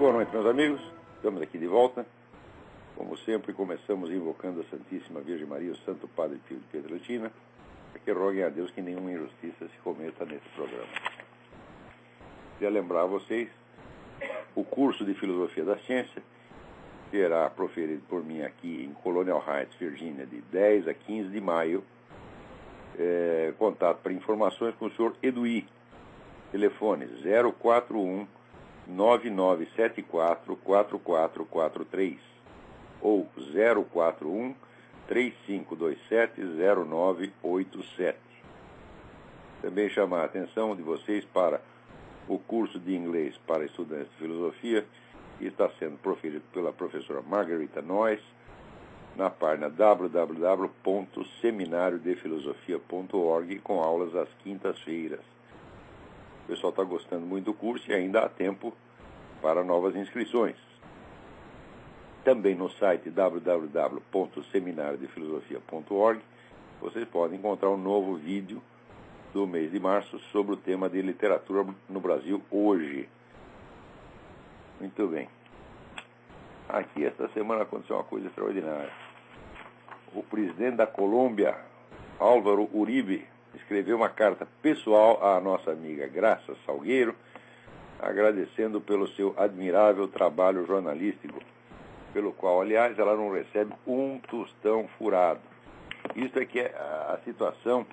Boa noite, meus amigos. Estamos aqui de volta. Como sempre, começamos invocando a Santíssima Virgem Maria, o Santo Padre Pio de Pietrelcina, para que roguem a Deus que nenhuma injustiça se cometa nesse programa. Queria lembrar a vocês, o curso de Filosofia da Ciência será proferido por mim aqui em Colonial Heights, Virgínia, de 10 a 15 de maio. Contato para informações com o senhor Eduí. Telefone 041 9974 4443 ou 041 3527 0987. Também chamar a atenção de vocês para o curso de inglês para estudantes de filosofia, que está sendo proferido pela professora Margarita Noyes na página www.seminariodefilosofia.org, com aulas às quintas-feiras. O pessoal está gostando muito do curso e ainda há tempo para novas inscrições. Também no site www.seminariodefilosofia.org vocês podem encontrar um novo vídeo do mês de março sobre o tema de literatura no Brasil hoje. Muito bem. Aqui esta semana aconteceu uma coisa extraordinária. O presidente da Colômbia, Álvaro Uribe, escreveu uma carta pessoal à nossa amiga Graça Salgueiro, agradecendo pelo seu admirável trabalho jornalístico, pelo qual, aliás, ela não recebe um tostão furado. Isso é que é a situação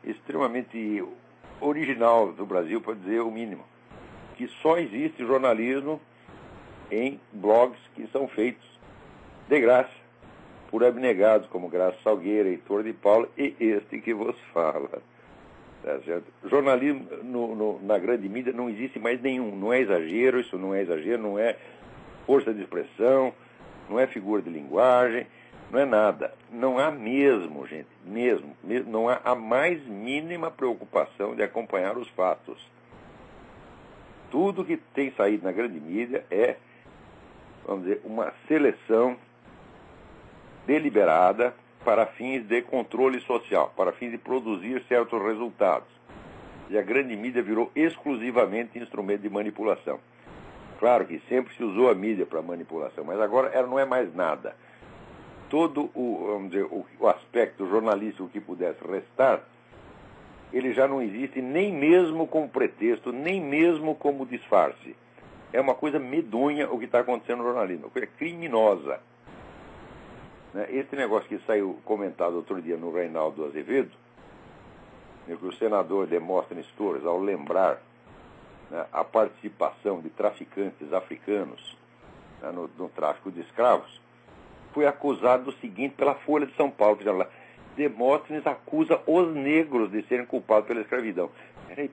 extremamente original do Brasil, para dizer o mínimo, que só existe jornalismo em blogs que são feitos de graça por abnegados como Graça Salgueiro, Heitor de Paula e este que vos fala. Tá certo? Jornalismo na grande mídia não existe mais nenhum. Não é exagero, isso não é exagero, não é força de expressão, não é figura de linguagem, não é nada. Não há mesmo, gente, mesmo, não há a mais mínima preocupação de acompanhar os fatos. Tudo que tem saído na grande mídia é, vamos dizer, uma seleção deliberada para fins de controle social, para fins de produzir certos resultados. E a grande mídia virou exclusivamente instrumento de manipulação. Claro que sempre se usou a mídia para manipulação, mas agora ela não é mais nada. Todo vamos dizer, o aspecto jornalístico que pudesse restar, ele já não existe nem mesmo como pretexto, nem mesmo como disfarce. É uma coisa medonha o que está acontecendo no jornalismo, uma coisa criminosa. Esse negócio que saiu comentado outro dia no Reinaldo Azevedo, que o senador Demóstenes Torres, ao lembrar a participação de traficantes africanos no tráfico de escravos, foi acusado do seguinte pela Folha de São Paulo, que já lá, Demóstenes acusa os negros de serem culpados pela escravidão. Peraí.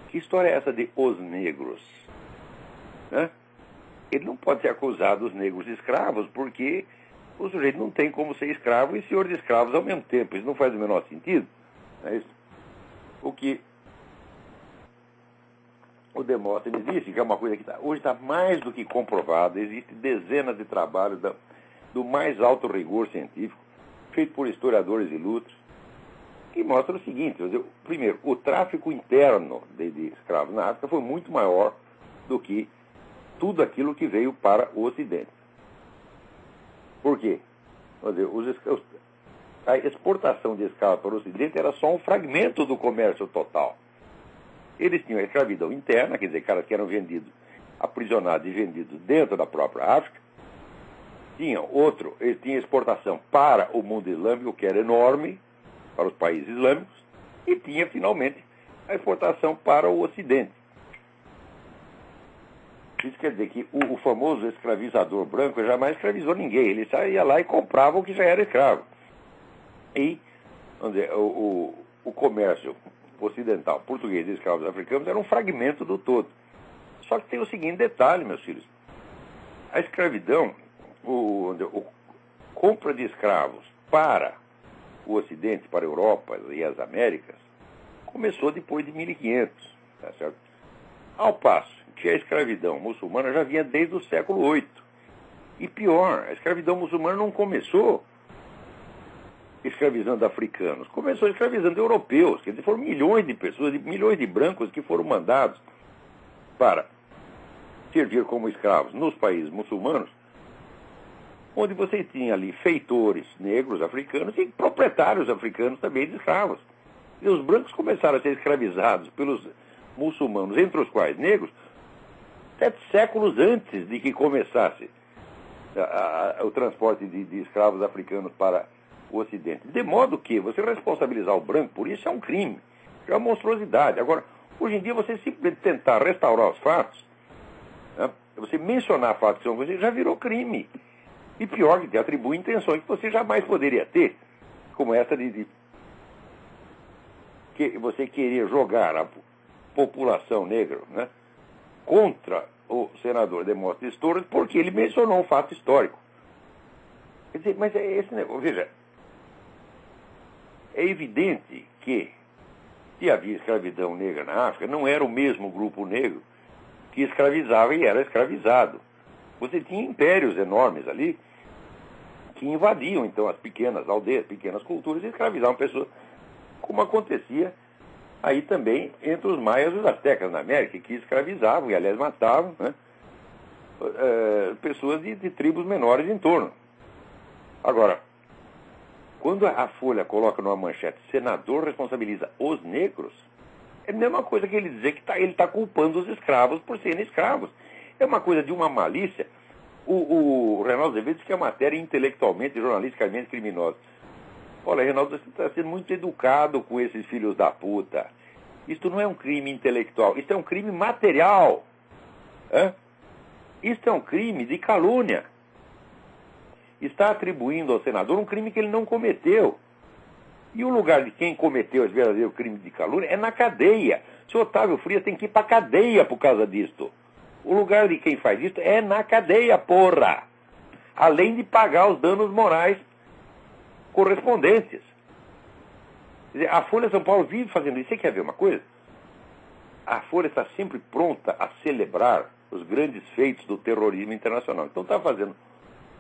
Que história é essa de os negros? Ele não pode ser acusado dos negros de escravos, porque o sujeito não tem como ser escravo e senhor de escravos ao mesmo tempo. Isso não faz o menor sentido. É isso. O que o Demóstenes disse, que é uma coisa que hoje está mais do que comprovada, existem dezenas de trabalhos do mais alto rigor científico, feito por historiadores ilustres, que mostram o seguinte: primeiro, o tráfico interno de escravos na África foi muito maior do que tudo aquilo que veio para o Ocidente. Por quê? A exportação de escravos para o Ocidente era só um fragmento do comércio total. Eles tinham a escravidão interna, quer dizer, caras que eram vendidos, aprisionados e vendidos dentro da própria África. Eles tinham exportação para o mundo islâmico, que era enorme, para os países islâmicos, e tinha, finalmente, a exportação para o Ocidente. Isso quer dizer que o famoso escravizador branco jamais escravizou ninguém. Ele saía lá e comprava o que já era escravo. E, vamos dizer, o comércio ocidental, português e escravos africanos era um fragmento do todo. Só que tem o seguinte detalhe, meus filhos. A escravidão, compra de escravos para o Ocidente, para a Europa e as Américas, começou depois de 1500, tá certo? Ao passo que a escravidão muçulmana já vinha desde o século VIII. E pior, a escravidão muçulmana não começou escravizando africanos, começou escravizando europeus. Quer dizer, foram milhões de pessoas, milhões de brancos que foram mandados para servir como escravos nos países muçulmanos, onde você tinha ali feitores negros africanos e proprietários africanos também de escravos. E os brancos começaram a ser escravizados pelos muçulmanos, entre os quais negros, 7 séculos antes de que começasse o transporte de escravos africanos para o Ocidente. De modo que você responsabilizar o branco por isso é um crime, é uma monstruosidade. Agora, hoje em dia, você simplesmente tentar restaurar os fatos, né, você mencionar fatos que são coisas, já virou crime. E pior, que te atribui intenções que você jamais poderia ter, como essa de que você queria jogar a população negra, né, contra o senador Demóstenes Torres porque ele mencionou um fato histórico. Quer dizer, mas é esse negócio. Veja, é evidente que se havia escravidão negra na África, não era o mesmo grupo negro que escravizava e era escravizado. Você tinha impérios enormes ali que invadiam, então, as pequenas aldeias, pequenas culturas e escravizavam pessoas, como acontecia aí também entre os maias e os astecas na América, que escravizavam e, aliás, matavam, né, pessoas de tribos menores em torno. Agora, quando a Folha coloca numa manchete, senador responsabiliza os negros, é a mesma coisa que ele dizer que ele está culpando os escravos por serem escravos. É uma coisa de uma malícia. O Reinaldo Azevedo diz que a matéria é intelectualmente e jornalisticamente criminosa. Olha, Reinaldo, você está sendo muito educado com esses filhos da puta. Isto não é um crime intelectual, isto é um crime material. Isto é um crime de calúnia. Está atribuindo ao senador um crime que ele não cometeu. E o lugar de quem cometeu esse verdadeiro crime de calúnia é na cadeia. O senhor Otávio Frias tem que ir para a cadeia por causa disto. O lugar de quem faz isso é na cadeia, porra. Além de pagar os danos morais correspondentes. Quer dizer, a Folha São Paulo vive fazendo isso. Você quer ver uma coisa? A Folha está sempre pronta a celebrar os grandes feitos do terrorismo internacional. Então está fazendo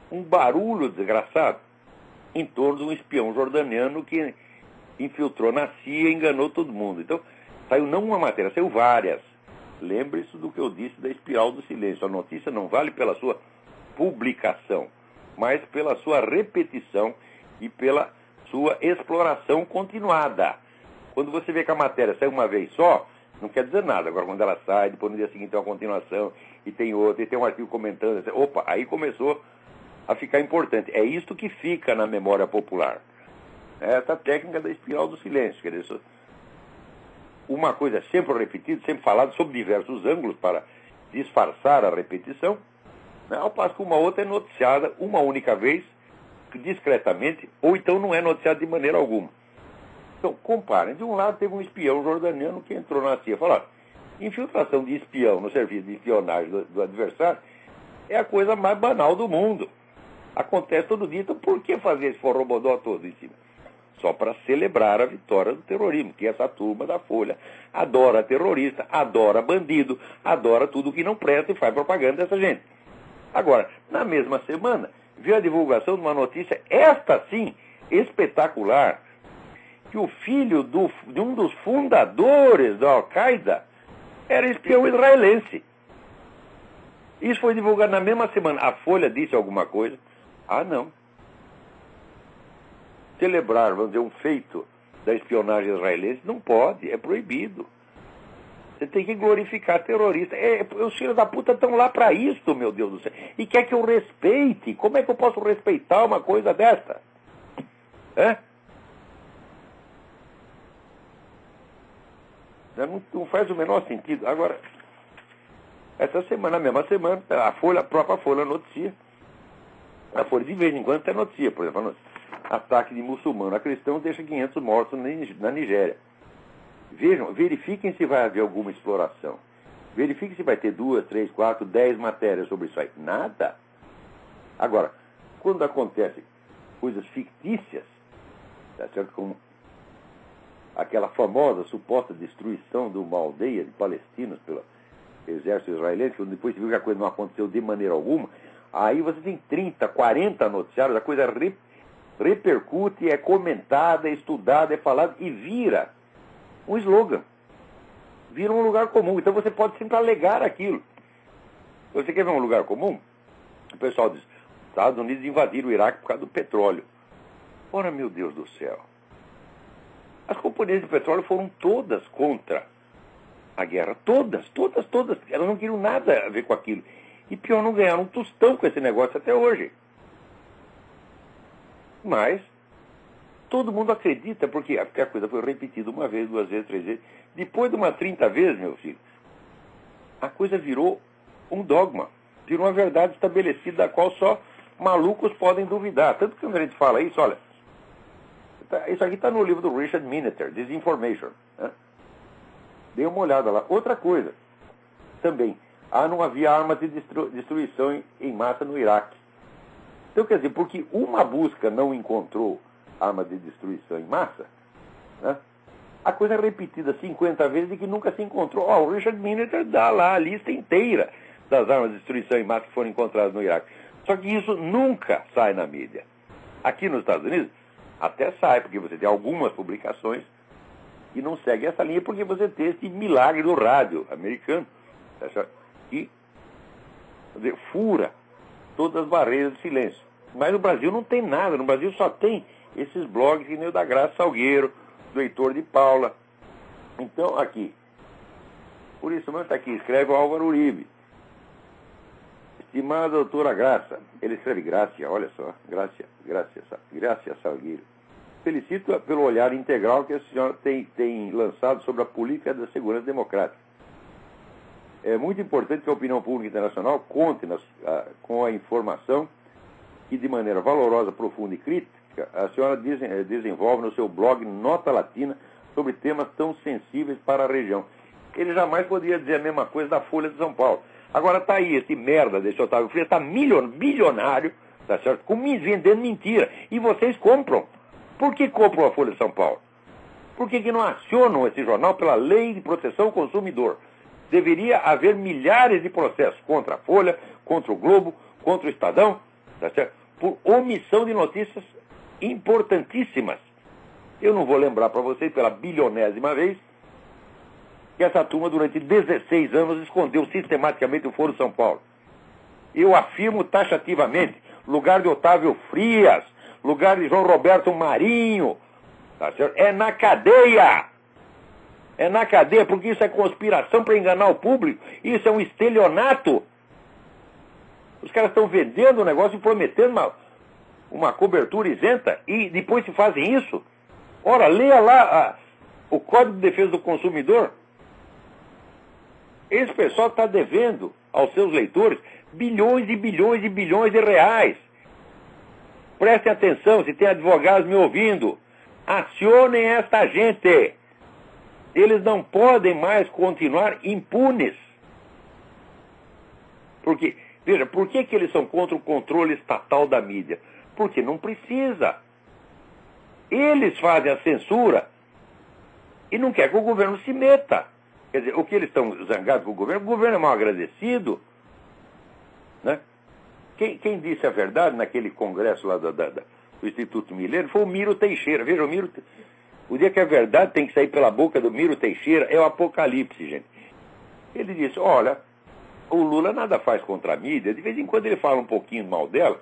um barulho desgraçado em torno de um espião jordaniano que infiltrou na CIA e enganou todo mundo. Então, saiu não uma matéria, saiu várias. Lembre-se do que eu disse da espiral do silêncio. A notícia não vale pela sua publicação, mas pela sua repetição e pela sua exploração continuada. Quando você vê que a matéria sai uma vez só, não quer dizer nada. Agora, quando ela sai, depois no dia seguinte tem uma continuação, e tem outra, e tem um artigo comentando, opa, aí começou a ficar importante. É isto que fica na memória popular. É essa técnica da espiral do silêncio. Quer dizer, uma coisa é sempre repetida, sempre falada sob diversos ângulos para disfarçar a repetição, né, ao passo que uma outra é noticiada uma única vez, discretamente, ou então não é noticiada de maneira alguma. Então, comparem. De um lado, teve um espião jordaniano que entrou na CIA. Falaram, infiltração de espião no serviço de espionagem do adversário é a coisa mais banal do mundo. Acontece todo dia. Então, por que fazer esse forrobodó todo em cima? Só para celebrar a vitória do terrorismo, que essa turma da Folha adora terrorista, adora bandido, adora tudo que não presta e faz propaganda dessa gente. Agora, na mesma semana, viu a divulgação de uma notícia, esta sim, espetacular, que o filho de um dos fundadores da Al-Qaeda era espião israelense. Isso foi divulgado na mesma semana. A Folha disse alguma coisa? Ah, não. Celebrar, vamos dizer, um feito da espionagem israelense não pode, é proibido. Você tem que glorificar terrorista. Os filhos da puta estão lá para isso, meu Deus do céu. E quer que eu respeite? Como é que eu posso respeitar uma coisa dessa? Não faz o menor sentido. Agora, essa semana, na mesma semana, a própria Folha noticia. A Folha de vez em quando tem notícia, por exemplo, ataque de muçulmano a cristão deixa 500 mortos na Nigéria. Vejam, verifiquem se vai haver alguma exploração. Verifiquem se vai ter 2, 3, 4, 10 matérias sobre isso aí. Nada. Agora, quando acontecem coisas fictícias, tá certo? Como aquela famosa suposta destruição de uma aldeia de palestinos pelo exército israelense, quando depois se viu que a coisa não aconteceu de maneira alguma, aí você tem 30, 40 noticiários, a coisa repercute, é comentada, é estudada, é falada e vira um slogan. Vira um lugar comum. Então você pode sempre alegar aquilo. Você quer ver um lugar comum? O pessoal diz, Estados Unidos invadiram o Iraque por causa do petróleo. Ora, meu Deus do céu. As companhias de petróleo foram todas contra a guerra. Todas. Elas não queriam nada a ver com aquilo. E pior, não ganharam um tostão com esse negócio até hoje. Mas todo mundo acredita, porque a coisa foi repetida uma vez, 2 vezes, 3 vezes. Depois de umas 30 vezes, meu filho, a coisa virou um dogma. Virou uma verdade estabelecida da qual só malucos podem duvidar. Tanto que quando a gente fala isso, olha, isso aqui está no livro do Richard Miniter, Disinformation. Né? Dê uma olhada lá. Outra coisa, também, não havia armas de destruição em massa no Iraque. Então, quer dizer, porque uma busca não encontrou arma de destruição em massa, né? A coisa é repetida 50 vezes e que nunca se encontrou. O Richard Miniter dá lá a lista inteira das armas de destruição em massa que foram encontradas no Iraque. Só que isso nunca sai na mídia. Aqui nos Estados Unidos, até sai, porque você tem algumas publicações que não seguem essa linha, porque você tem esse milagre do rádio americano, que fura todas as barreiras de silêncio. Mas no Brasil não tem nada. No Brasil só tem esses blogs que nem o da Graça Salgueiro, do Heitor de Paula. Então, aqui, por isso mesmo está aqui, escreve o Álvaro Uribe. Estimada doutora Graça, ele escreve Grácia, olha só, Grácia Salgueiro. Felicito pelo olhar integral que a senhora tem lançado sobre a política da segurança democrática. É muito importante que a opinião pública internacional conte com a informação que, de maneira valorosa, profunda e crítica, a senhora desenvolve no seu blog Nota Latina sobre temas tão sensíveis para a região. Ele jamais poderia dizer a mesma coisa da Folha de São Paulo. Agora está aí, esse merda desse Otávio Frias, está bilionário, tá certo? Vendendo mentira. E vocês compram. Por que compram a Folha de São Paulo? Por que não acionam esse jornal pela Lei de Proteção ao Consumidor? Deveria haver milhares de processos contra a Folha, contra o Globo, contra o Estadão, tá certo? Por omissão de notícias importantíssimas. Eu não vou lembrar para vocês pela bilionésima vez que essa turma durante 16 anos escondeu sistematicamente o Foro de São Paulo. Eu afirmo taxativamente, lugar de Otávio Frias, lugar de João Roberto Marinho, tá certo? É na cadeia! É na cadeia, porque isso é conspiração para enganar o público, isso é um estelionato. Os caras estão vendendo o negócio e prometendo uma cobertura isenta e depois se fazem isso. Ora, leia lá o Código de Defesa do Consumidor. Esse pessoal está devendo aos seus leitores bilhões e bilhões e bilhões de reais. Prestem atenção, se tem advogados me ouvindo. Acionem esta gente. Eles não podem mais continuar impunes. Porque, veja, por que eles são contra o controle estatal da mídia? Porque não precisa. Eles fazem a censura e não quer que o governo se meta. Quer dizer, o que eles estão zangados com o governo é mal agradecido. Né? Quem disse a verdade naquele congresso lá do Instituto Milênio foi o Miro Teixeira. Veja, o dia que a verdade tem que sair pela boca do Miro Teixeira é o apocalipse, gente. Ele disse, olha, o Lula nada faz contra a mídia, de vez em quando ele fala um pouquinho mal dela,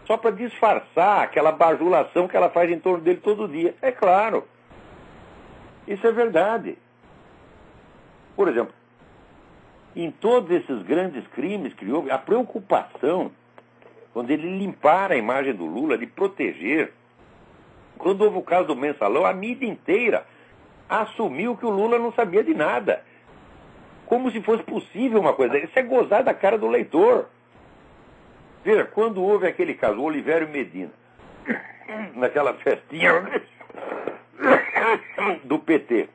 só para disfarçar aquela bajulação que ela faz em torno dele todo dia. É claro. Isso é verdade. Por exemplo, em todos esses grandes crimes que houve, a preocupação, quando ele limpar a imagem do Lula, de proteger. Quando houve o caso do Mensalão, a mídia inteira assumiu que o Lula não sabia de nada. Como se fosse possível uma coisa. Isso é gozar da cara do leitor. Veja, quando houve aquele caso, o Olivério Medina, naquela festinha do PT,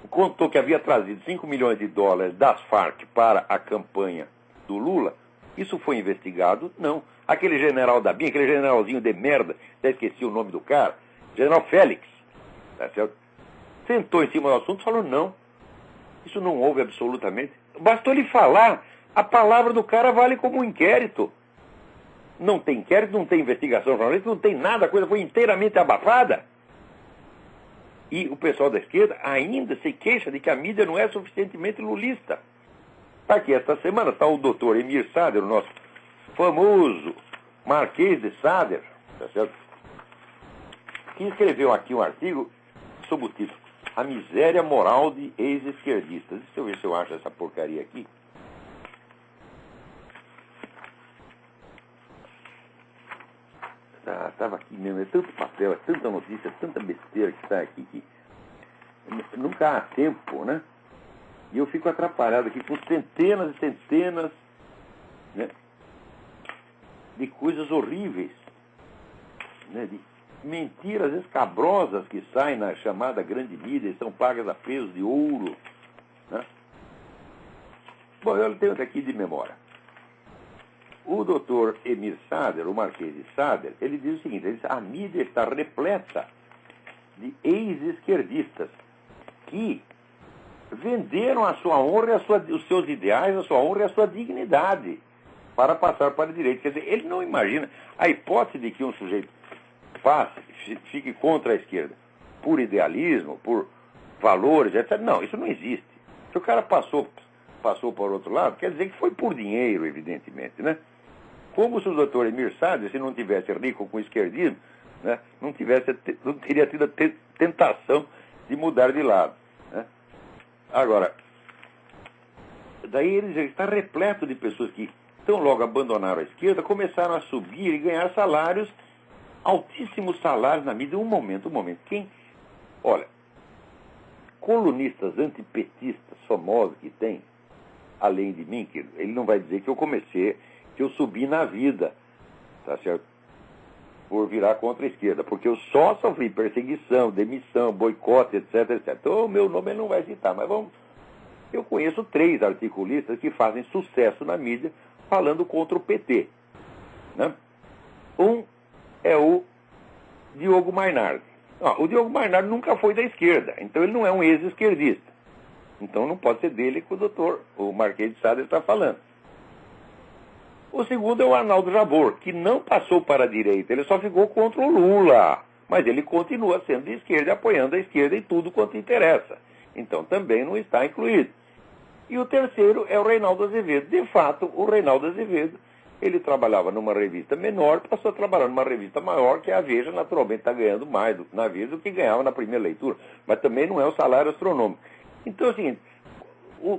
contou que havia trazido 5 milhões de dólares das Farc para a campanha do Lula. Isso foi investigado? Não. Aquele general da BIM, aquele generalzinho de merda, já esqueci o nome do cara, general Félix, tá certo? Sentou em cima do assunto e falou, não, isso não houve absolutamente. Bastou ele falar, a palavra do cara vale como um inquérito. Não tem inquérito, não tem investigação jornalística, não tem nada, a coisa foi inteiramente abafada. E o pessoal da esquerda ainda se queixa de que a mídia não é suficientemente lulista. Aqui, esta semana, está o doutor Emir Sader, o nosso famoso Marquês de Sader, tá certo? Que escreveu aqui um artigo sob o título A Miséria Moral de Ex-Esquerdistas. Deixa eu ver se eu acho essa porcaria aqui. Estava aqui mesmo, é tanto papel, é tanta notícia, tanta besteira que está aqui que nunca há tempo, né? E eu fico atrapalhado aqui com centenas e centenas, né, de coisas horríveis, né, de mentiras escabrosas que saem na chamada grande mídia e são pagas a peso de ouro, né? Bom, eu tenho aqui de memória. O doutor Emir Sader, o Marquês de Sader, ele diz o seguinte, ele diz, a mídia está repleta de ex-esquerdistas que venderam a sua honra, os seus ideais, a sua honra e a sua dignidade para passar para a direita. Quer dizer, ele não imagina a hipótese de que um sujeito fique contra a esquerda por idealismo, por valores, etc. Não, isso não existe. Se o cara passou para o outro lado, quer dizer que foi por dinheiro, evidentemente, né? Como se o doutor Emir Sader, se não tivesse rico com o esquerdismo, né, não teria tido a tentação de mudar de lado, né? Agora, daí ele está repleto de pessoas que, tão logo abandonaram a esquerda, começaram a subir e ganhar salários, altíssimos salários na mídia. Um momento. Olha, colunistas antipetistas famosos que tem, além de mim, que ele não vai dizer que eu subi na vida, tá certo? Por virar contra a esquerda, porque eu só sofri perseguição, demissão, boicote, etc. Então, o meu nome ele não vai citar, mas eu conheço 3 articulistas que fazem sucesso na mídia falando contra o PT, né? Um é o Diogo Mainardi. O Diogo Mainardi nunca foi da esquerda, então ele não é um ex-esquerdista. Então não pode ser dele que o Marquês de Sade está falando. O segundo é o Arnaldo Jabor, que não passou para a direita, ele só ficou contra o Lula. Mas ele continua sendo de esquerda, apoiando a esquerda em tudo quanto interessa. Então também não está incluído. E o terceiro é o Reinaldo Azevedo. De fato, o Reinaldo Azevedo, ele trabalhava numa revista menor, passou a trabalhar numa revista maior, que é a Veja, naturalmente está ganhando mais na Veja do que ganhava na primeira leitura. Mas também não é um salário astronômico. Então é o seguinte,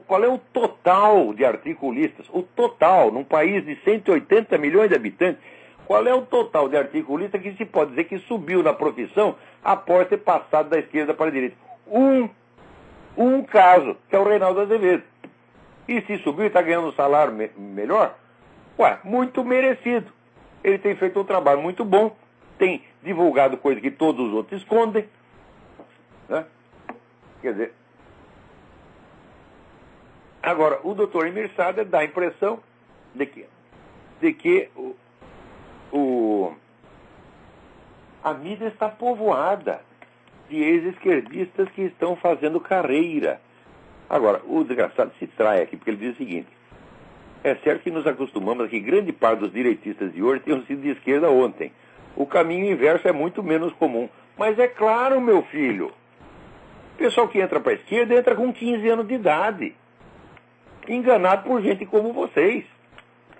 qual é o total de articulistas? O total, num país de 180 milhões de habitantes, qual é o total de articulistas que se pode dizer que subiu na profissão após ter passado da esquerda para a direita? Um caso, que é o Reinaldo Azevedo. E se subiu e está ganhando um salário melhor, muito merecido. Ele tem feito um trabalho muito bom, tem divulgado coisas que todos os outros escondem, né? Quer dizer, agora, o doutor Emir Sader dá a impressão de que a mídia está povoada de ex-esquerdistas que estão fazendo carreira. Agora, o desgraçado se trai aqui, porque ele diz o seguinte, é certo que nos acostumamos a que grande parte dos direitistas de hoje tenham sido de esquerda ontem. O caminho inverso é muito menos comum. Mas é claro, meu filho, o pessoal que entra para a esquerda entra com 15 anos de idade, enganado por gente como vocês.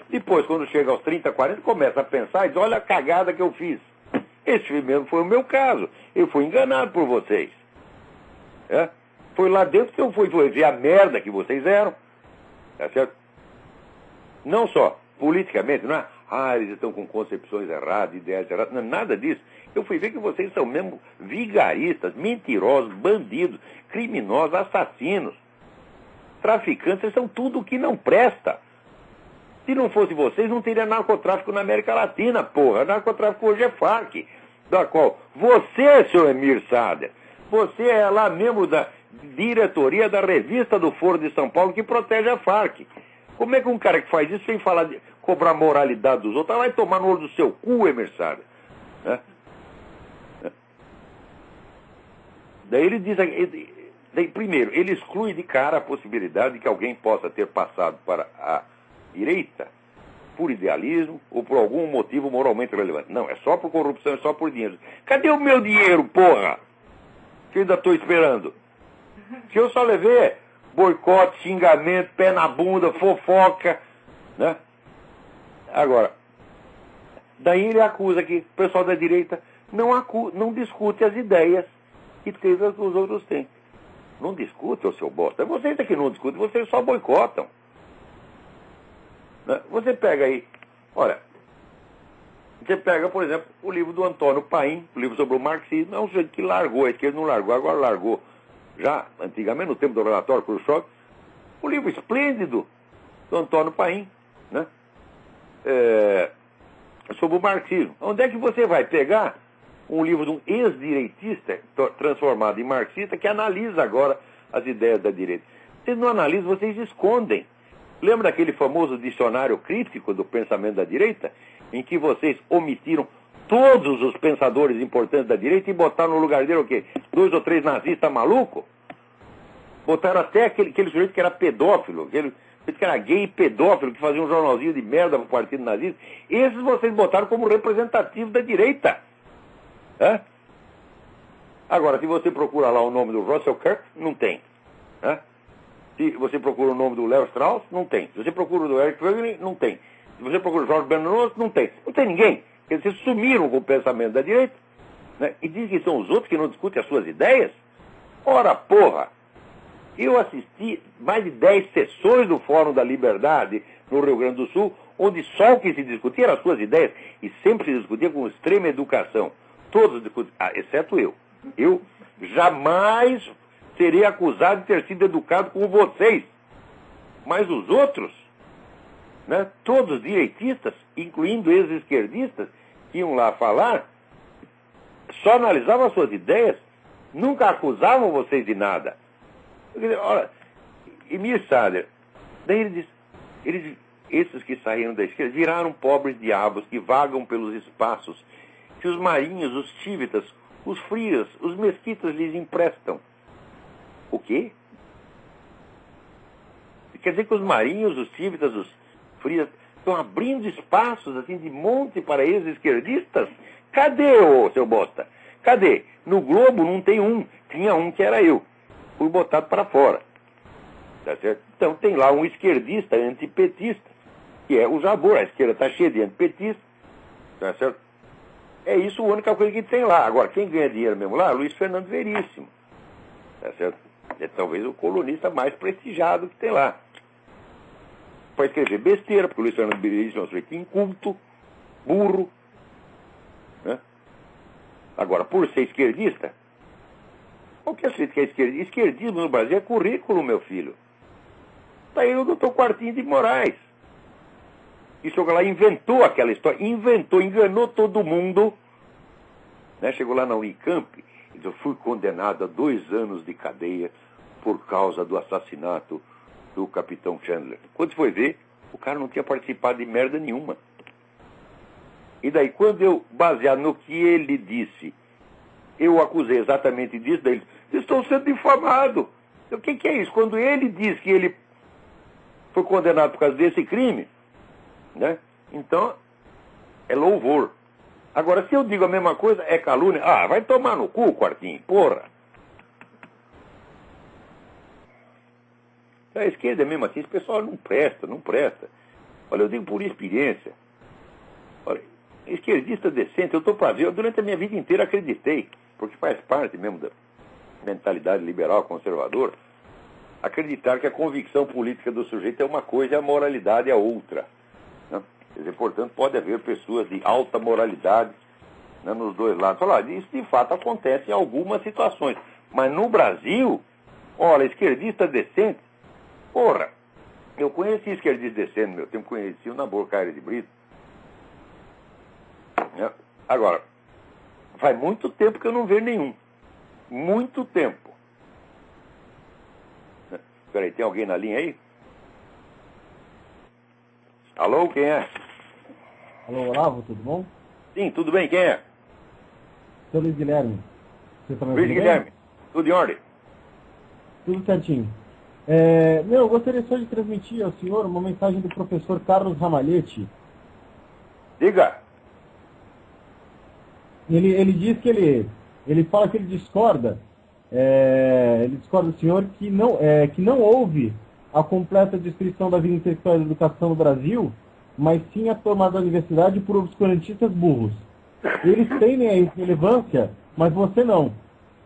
Depois, quando chega aos 30, 40, começa a pensar e diz, olha a cagada que eu fiz. Esse mesmo foi o meu caso. Eu fui enganado por vocês. Foi lá dentro que eu fui ver a merda que vocês eram. Tá certo? Não só politicamente, não é? Eles estão com concepções erradas, ideias erradas. Não, nada disso. Eu fui ver que vocês são mesmo vigaristas, mentirosos, bandidos, criminosos, assassinos, traficantes. Vocês são tudo o que não presta. Se não fosse vocês, não teria narcotráfico na América Latina, porra. Narcotráfico hoje é Farc, da qual você, senhor Emir Sader, você é lá mesmo da diretoria da revista do Foro de São Paulo que protege a Farc. Como é que um cara que faz isso sem falar de cobrar moralidade dos outros, vai tomar no olho do seu cu, Emir Sader? Daí ele diz, primeiro, ele exclui de cara a possibilidade de que alguém possa ter passado para a direita por idealismo ou por algum motivo moralmente relevante. Não, é só por corrupção, é só por dinheiro. Cadê o meu dinheiro, porra? Que eu ainda estou esperando. Que eu só levei boicote, xingamento, pé na bunda, fofoca, né? Agora, daí ele acusa que o pessoal da direita não discute as ideias que os outros têm. Não discute, ô seu bosta. Vocês é que não discutem, vocês só boicotam. Né? Você pega aí, olha, você pega, por exemplo, o livro do Antônio Paim, o livro sobre o marxismo, é um sujeito que largou, a esquerda não largou, agora largou. Já, antigamente, no tempo do relatório Khrushchev, o livro esplêndido do Antônio Paim, né? Sobre o marxismo. Onde é que você vai pegar um livro de um ex-direitista transformado em marxista que analisa agora as ideias da direita? Vocês não analisam, vocês escondem. Lembra daquele famoso dicionário crítico do pensamento da direita, em que vocês omitiram todos os pensadores importantes da direita e botaram no lugar dele o quê? 2 ou 3 nazistas malucos? Botaram até aquele sujeito que era pedófilo, aquele sujeito que era gay e pedófilo, que fazia um jornalzinho de merda pro partido nazista. Esses vocês botaram como representativos da direita. É? Agora, se você procura lá o nome do Russell Kirk, não tem. É? Se você procura o nome do Leo Strauss, não tem. Se você procura o do Eric Wegener, não tem. Se você procura o Jorge Bernanos, não tem. Não tem ninguém. Eles sumiram com o pensamento da direita, né? E dizem que são os outros que não discutem as suas ideias. Ora, porra! Eu assisti mais de 10 sessões do Fórum da Liberdade no Rio Grande do Sul, onde só o que se discutia eram as suas ideias, e sempre se discutia com extrema educação. Todos discutiam, exceto eu. Eu jamais serei acusado de ter sido educado com vocês. Mas os outros, né, todos direitistas, incluindo ex-esquerdistas, que iam lá falar, só analisavam as suas ideias, nunca acusavam vocês de nada. Olha, Emir Sader, daí ele diz, esses que saíram da esquerda viraram pobres diabos que vagam pelos espaços que os marinhos, os tívitas, os frias, os mesquitas lhes emprestam. O quê? Quer dizer que os marinhos, os tívitas, os frias estão abrindo espaços assim de monte para ex-esquerdistas? Cadê, ô seu bosta? Cadê? No Globo não tem um. Tinha um que era eu. Fui botado para fora. Tá certo? Então tem lá um esquerdista antipetista, que é o Jabor. A esquerda está cheia de antipetistas. Tá certo? É isso a única coisa que tem lá. Agora, quem ganha dinheiro mesmo lá? Luiz Fernando Veríssimo. Tá certo? É talvez o colunista mais prestigiado que tem lá. Para escrever besteira, porque o Luiz Fernando Veríssimo é um sujeito inculto, burro. Né? Agora, por ser esquerdista, qualquer sujeito que é esquerdista, esquerdismo no Brasil é currículo, meu filho. Está aí o doutor Quartinho de Moraes. E chegou lá, inventou aquela história, enganou todo mundo. Né? Chegou lá na Unicamp e disse, eu fui condenado a 2 anos de cadeia por causa do assassinato do capitão Chandler. Quando foi ver, o cara não tinha participado de merda nenhuma. E daí, quando eu, baseado no que ele disse, eu acusei exatamente disso, daí ele disse, estou sendo difamado. O que é isso? Quando ele diz que ele foi condenado por causa desse crime, né? Então, é louvor. Agora, se eu digo a mesma coisa, é calúnia. Ah, vai tomar no cu, Quartinho, porra. A esquerda é mesmo assim, esse pessoal não presta. Olha, eu digo por experiência. Olha, esquerdista decente, eu estou para ver, eu durante a minha vida inteira acreditei, porque faz parte mesmo da mentalidade liberal, conservadora, acreditar que a convicção política do sujeito é uma coisa e a moralidade é outra. Né? Quer dizer, portanto, pode haver pessoas de alta moralidade, né, nos dois lados. Olha, isso de fato acontece em algumas situações. Mas no Brasil, olha, esquerdista decente, porra, eu conheci esquerdista decente no meu tempo, conheci o Nabor Caire de Brito. Né? Agora, faz muito tempo que eu não vejo nenhum. Muito tempo. Peraí, tem alguém na linha aí? Alô, quem é? Alô, Olavo, tudo bom? Sim, tudo bem, quem é? Sou Luiz Guilherme. Você tá me Luiz ouvindo Guilherme, bem? tudo em ordem? Tudo certinho. Eu gostaria só de transmitir ao senhor uma mensagem do professor Carlos Ramalhete. Diga. Ele diz que ele fala que ele discorda ele discorda do senhor que não houve a completa descrição da vida intelectual e da educação no Brasil, mas sim a tomada da universidade por obscurantistas burros. Eles têm a relevância, mas você não.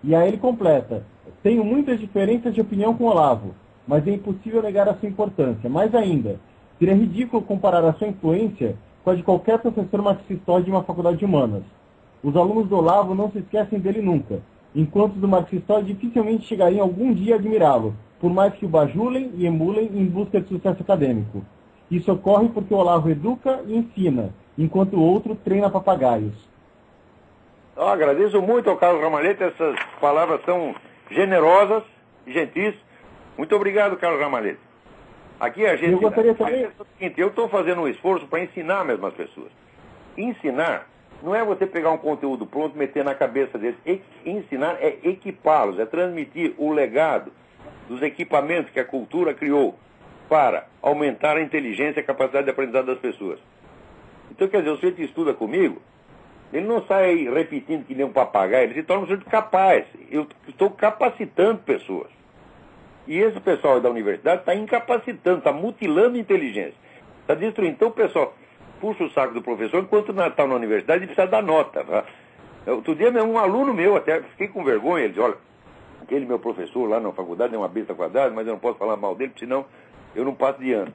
E aí ele completa: tenho muitas diferenças de opinião com Olavo, mas é impossível negar a sua importância. Mais ainda, seria ridículo comparar a sua influência com a de qualquer professor marxistóide de uma faculdade de humanas. Os alunos do Olavo não se esquecem dele nunca, enquanto do marxistóide dificilmente chegariam algum dia a admirá-lo, por mais que o bajulem e emulem em busca de sucesso acadêmico. Isso ocorre porque o Olavo educa e ensina, enquanto o outro treina papagaios. Eu agradeço muito ao Carlos Ramalhete, essas palavras tão generosas e gentis. Muito obrigado, Carlos Ramalhete. Aqui a gente... Eu gostaria também... Eu estou fazendo um esforço para ensinar mesmo as pessoas. Ensinar não é você pegar um conteúdo pronto e meter na cabeça deles. Ensinar é equipá-los, é transmitir o legado dos equipamentos que a cultura criou para aumentar a inteligência e a capacidade de aprendizado das pessoas. Então, quer dizer, o sujeito que estuda comigo, ele não sai repetindo que nem um papagaio, ele se torna um sujeito capaz. Eu estou capacitando pessoas. E esse pessoal da universidade está incapacitando, está mutilando a inteligência. Está destruindo. Então o pessoal puxa o saco do professor, enquanto está na universidade ele precisa dar nota. Tá? Outro dia mesmo, um aluno meu, até fiquei com vergonha, ele disse: olha, aquele meu professor lá na faculdade é uma besta quadrada, mas eu não posso falar mal dele, porque senão eu não passo de ano.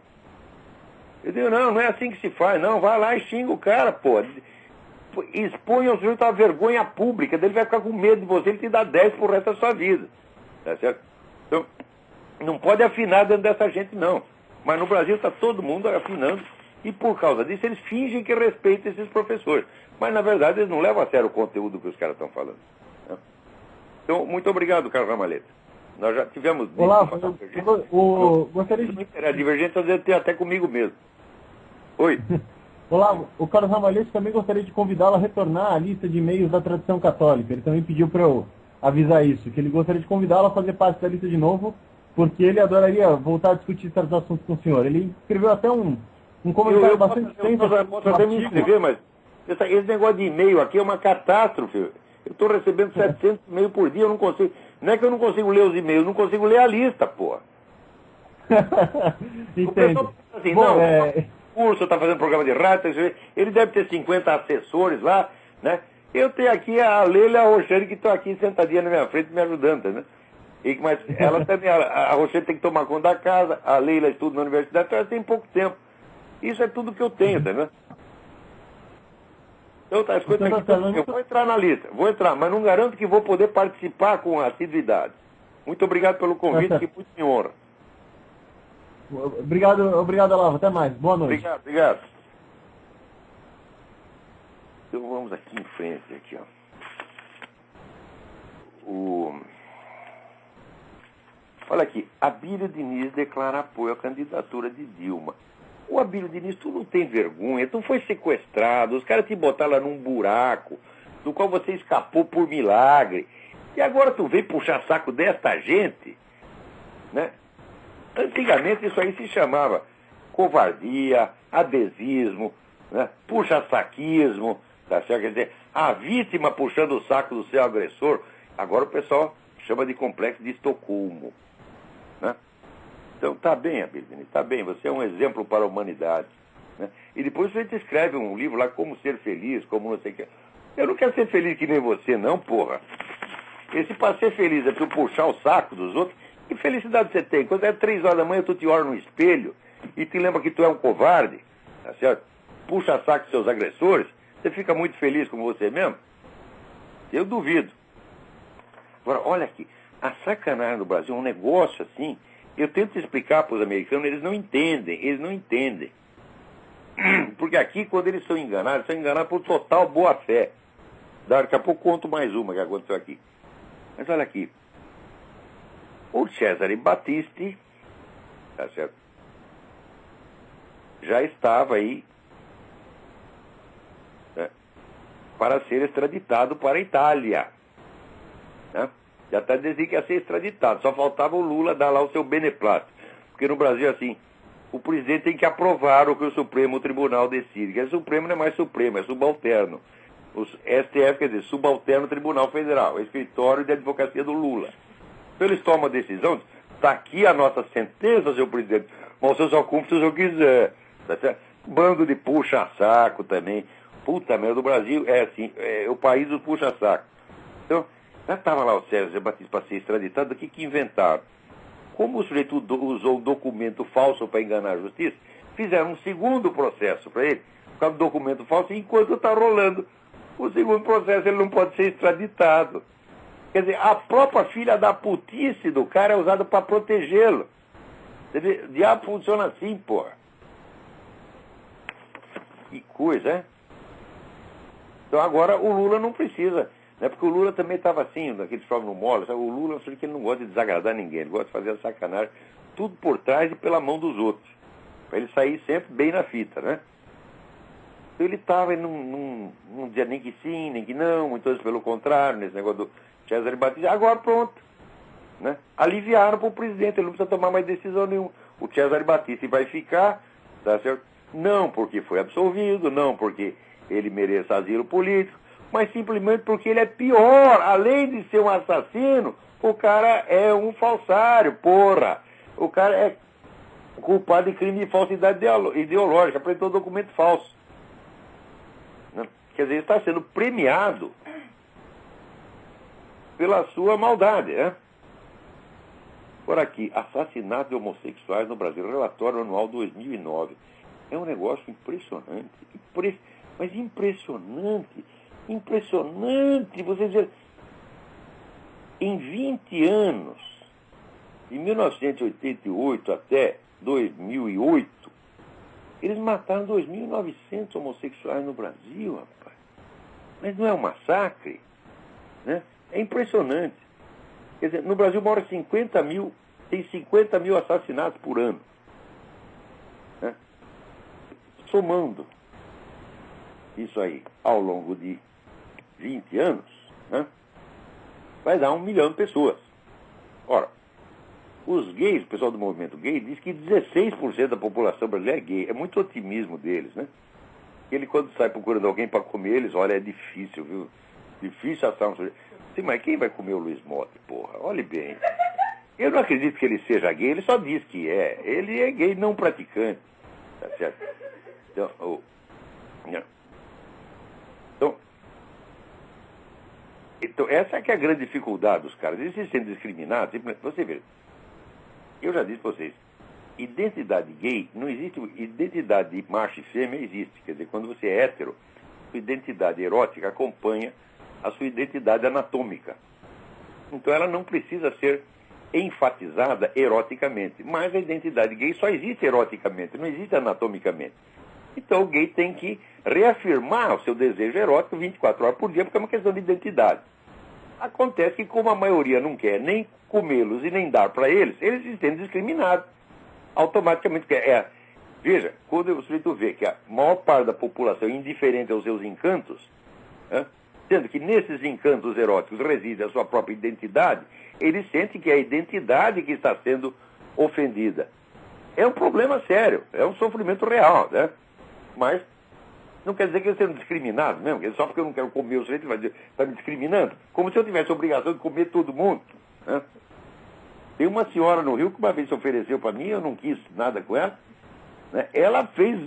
Eu digo: não é assim que se faz, não, vai lá e xinga o cara, pô. Expõe ao sujeito a vergonha pública, ele vai ficar com medo de você, ele te dá 10 pro resto da sua vida. Tá certo? Então, não pode afinar dentro dessa gente, não. Mas no Brasil está todo mundo afinando, e por causa disso eles fingem que respeitam esses professores. Mas na verdade eles não levam a sério o conteúdo que os caras estão falando. Né? Então, muito obrigado, Carlos Ramalhete. Nós já tivemos... Olá, gostaria de... A divergência deve ter até comigo mesmo. Oi. Olá, o Carlos Ramalhete também gostaria de convidá-lo a retornar à lista de e-mails da tradição católica. Ele também pediu para eu avisar isso, que ele gostaria de convidá-lo a fazer parte da lista de novo, porque ele adoraria voltar a discutir certos assuntos com o senhor. Ele escreveu até um comentário bastante extenso. Eu posso até me inscrever, mas esse negócio de e-mail aqui é uma catástrofe. Eu estou recebendo 700 e-mails por dia, eu não consigo... Não é que eu não consigo ler os e-mails, eu não consigo ler a lista, porra. Entendo. Assim, bom, curso, está fazendo programa de rádio, ele deve ter 50 assessores lá, né? Eu tenho aqui a Leila e a Roxane que estão aqui sentadinha na minha frente me ajudando, né? Mas ela também, a Roxane tem que tomar conta da casa, a Leila estuda na universidade, então ela tem pouco tempo. Isso é tudo que eu tenho, tá vendo? Então tá, as coisas aqui, eu vou entrar na lista, vou entrar, mas não garanto que vou poder participar com assiduidade. Muito obrigado pelo convite, que muito me honra. Obrigado, Olavo. Até mais. Boa noite. Obrigado. Então vamos aqui em frente, aqui, ó. Olha aqui, Abílio Diniz declara apoio à candidatura de Dilma. O Abílio Diniz, tu não tem vergonha, tu foi sequestrado, os caras te botaram lá num buraco, do qual você escapou por milagre. E agora tu vem puxar saco desta gente, né? Antigamente isso aí se chamava covardia, adesismo, né? Puxa-saquismo, tá certo? Quer dizer, a vítima puxando o saco do seu agressor. Agora o pessoal chama de complexo de Estocolmo, né? Então tá bem, Abílio Diniz, tá bem, você é um exemplo para a humanidade, né? E depois você escreve um livro lá, Como Ser Feliz, como não sei o que. Eu não quero ser feliz que nem você, não, porra. Esse para ser feliz é tu puxar o saco dos outros. Que felicidade você tem? Quando é 3 horas da manhã, tu te olha no espelho e te lembra que tu é um covarde, tá certo? Puxa saco dos seus agressores, você fica muito feliz com você mesmo? Eu duvido. Agora, olha aqui, a sacanagem do Brasil é um negócio assim, eu tento explicar para os americanos, eles não entendem. Porque aqui, quando eles são enganados por total boa-fé. Daqui a pouco conto mais uma que aconteceu aqui. Mas olha aqui, o Cesare Battisti, tá certo? Já estava aí, né, para ser extraditado para a Itália, né? Já até dizia que ia ser extraditado, só faltava o Lula dar lá o seu beneplácito, porque no Brasil assim, o presidente tem que aprovar o que o Supremo Tribunal decide, que o Supremo não é mais Supremo, é subalterno. Os STF, quer dizer, Subalterno Tribunal Federal, escritório de advocacia do Lula. Então eles tomam a decisão, está aqui a nossa sentença, senhor presidente, mas você só cumpre se o senhor quiser. Tá certo? Bando de puxa-saco também. Puta merda, o Brasil é assim, é o país do puxa-saco. Então, já estava lá o Sérgio Batista para ser extraditado, o que inventaram? Como o sujeito usou um documento falso para enganar a justiça, fizeram um segundo processo para ele, por causa do documento falso, e enquanto está rolando o segundo processo, ele não pode ser extraditado. Quer dizer, a própria filha da putice do cara é usada para protegê-lo. O diabo funciona assim, porra. Que coisa, é? Então agora o Lula não precisa, né? Porque o Lula também estava assim, daqueles provas no mole, sabe? O Lula, eu sei que ele não gosta de desagradar ninguém, ele gosta de fazer a sacanagem, tudo por trás e pela mão dos outros, para ele sair sempre bem na fita, né? Então ele estava, não dizia nem que sim, nem que não, muitas vezes pelo contrário, nesse negócio do Cesare Battisti. Agora pronto, né? Aliviaram para o presidente, ele não precisa tomar mais decisão nenhuma. O Cesare Battisti vai ficar, tá certo? Não porque foi absolvido, não porque ele mereça asilo político, mas simplesmente porque ele é pior. Além de ser um assassino, o cara é um falsário, porra. O cara é culpado de crime de falsidade ideológica, apresentou documento falso. Quer dizer, está sendo premiado pela sua maldade, né? Por aqui, assassinato de homossexuais no Brasil, relatório anual 2009. É um negócio impressionante, mas impressionante, você dizer, em 20 anos, de 1988 até 2008, eles mataram 2.900 homossexuais no Brasil, rapaz. Mas não é um massacre, né? É impressionante. Quer dizer, no Brasil mora 50 mil, tem 50 mil assassinatos por ano. Né? Somando isso aí ao longo de 20 anos, né? Vai dar 1 milhão de pessoas. Ora, os gays, o pessoal do movimento gay, diz que 16% da população brasileira é gay. É muito otimismo deles, né? Ele, quando sai procurando alguém para comer, eles, olha, é difícil, viu? Difícil achar um sujeito. Sim, mas quem vai comer o Luiz Motta, porra? Olhe bem. Eu não acredito que ele seja gay, ele só diz que é. Ele é gay não praticante. Tá certo? Então, essa é que é a grande dificuldade dos caras. Eles se sentem discriminados. Você vê, eu já disse para vocês, identidade gay, não existe, identidade de macho e fêmea existe. Quer dizer, quando você é hétero, sua identidade erótica acompanha a sua identidade anatômica. Então ela não precisa ser enfatizada eroticamente. Mas a identidade gay só existe eroticamente, não existe anatomicamente. Então o gay tem que reafirmar o seu desejo erótico 24 horas por dia, porque é uma questão de identidade. Acontece que, como a maioria não quer nem comê-los e nem dar para eles, eles se sentem discriminados. Automaticamente. Veja, quando o sujeito vê que a maior parte da população é indiferente aos seus encantos, né, sendo que nesses encantos eróticos reside a sua própria identidade, ele sente que é a identidade que está sendo ofendida. É um problema sério, é um sofrimento real, né? Mas não quer dizer que eles sejam discriminados mesmo, só porque eu não quero comer o sujeito vai dizer, está me discriminando, como se eu tivesse a obrigação de comer todo mundo, né? Tem uma senhora no Rio que uma vez se ofereceu para mim, eu não quis nada com ela, né? Ela fez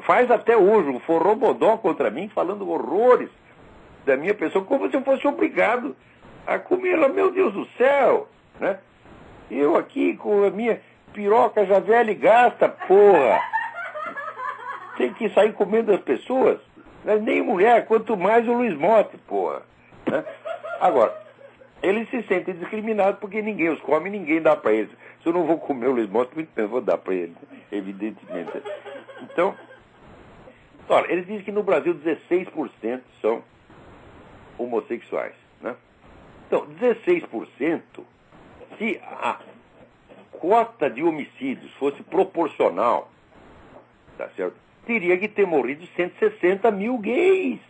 faz até hoje um forrobodó contra mim, falando horrores da minha pessoa, como se eu fosse obrigado a comer ela, meu Deus do céu, né? Eu aqui com a minha piroca já velha e gasta, porra, tem que sair comendo as pessoas, né? Nem mulher, quanto mais o Luiz Motta, porra, né? Agora, eles se sentem discriminados porque ninguém os come, ninguém dá para eles. Se eu não vou comer o Luiz Motta, muito bem, eu vou dar para ele, evidentemente. Então, olha, eles dizem que no Brasil 16% são homossexuais, né? Então, 16%, se a cota de homicídios fosse proporcional, tá certo? Teria que ter morrido 160 mil gays.